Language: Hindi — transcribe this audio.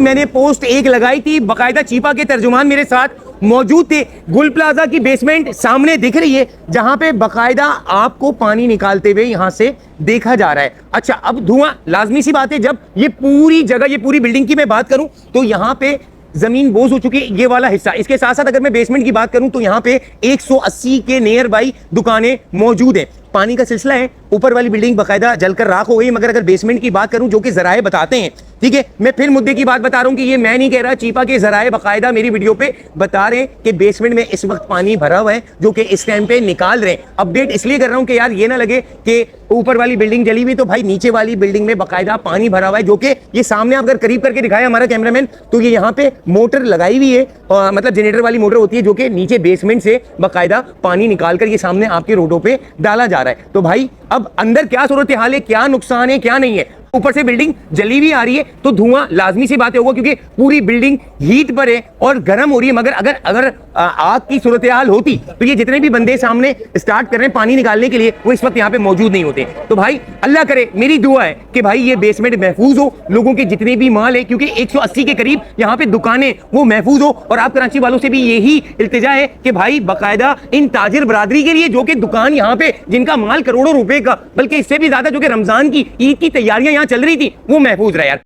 मैंने पोस्ट एक लगाई थी, बकायदा चीपा के तर्जुमान मेरे साथ मौजूद थे। गुल प्लाजा की बेसमेंट सामने दिख रही है, जहां पे बकायदा आपको पानी निकालते हुए यहां से देखा जा रहा है। अच्छा, अब धुआं लाजमी सी बात है, जब ये पूरी जगह, ये पूरी बिल्डिंग की मैं बात करूं तो यहां पे जमीन बोझ हो चुकी है, ये वाला हिस्सा। इसके साथ साथ अगर मैं बेसमेंट की बात करूं तो यहां पे 180 के नियर बाई दुकानें मौजूद हैं। पानी का सिलसिला है, ऊपर वाली बिल्डिंग बकायदा जलकर राख हो गई, मगर अगर बेसमेंट की बात करूं जो कि जराए बताते हैं, ठीक है, मैं फिर मुद्दे की बात बता रहा हूं कि ये मैं नहीं कह रहा, चीपा के जराए बकायदा मेरी वीडियो पे बता रहे हैं कि बेसमेंट में इस वक्त पानी भरा हुआ है, जो कि इस टाइम पे निकाल रहे हैं। अपडेट इसलिए कर रहा हूं कि यार ये ना लगे कि ऊपर वाली बिल्डिंग जली हुई, तो भाई नीचे वाली बिल्डिंग में बकायदा पानी भरा हुआ है, जो कि ये सामने आप अगर करीब करके दिखाया हमारा कैमरामैन, तो ये यहाँ पे मोटर लगाई हुई है, मतलब जनरेटर वाली मोटर होती है, जो कि नीचे बेसमेंट से बकायदा पानी निकालकर ये सामने आपके रोडों पे डाला जा रहा है। तो भाई अब अंदर क्या सूरत हाल है, क्या नुकसान है, क्या नहीं है। ऊपर से बिल्डिंग जली हुई आ रही है तो धुआं लाजमी सी बात होगा, क्योंकि पूरी बिल्डिंग हीट पर है और गर्म हो रही है। मगर अगर अगर आग की सूरत हाल होती तो ये जितने भी बंदे सामने स्टार्ट कर रहे हैं पानी निकालने के लिए, वो इस वक्त यहाँ पे मौजूद नहीं होते। तो भाई अल्लाह करे, मेरी दुआ है कि भाई ये बेसमेंट महफूज हो, लोगों के जितने भी माल है, क्योंकि 180 के करीब यहाँ पे दुकानें, वो महफूज हो। और आप कराची वालों से भी यही इल्तिजा है कि भाई बाकायदा इन ताजिर बरादरी के लिए, जो कि दुकान यहाँ पे जिनका माल करोड़ों रुपए का, बल्कि इससे भी ज्यादा, जो कि रमजान की ईद की तैयारियां चल रही थी, वो महफूज रहे यार।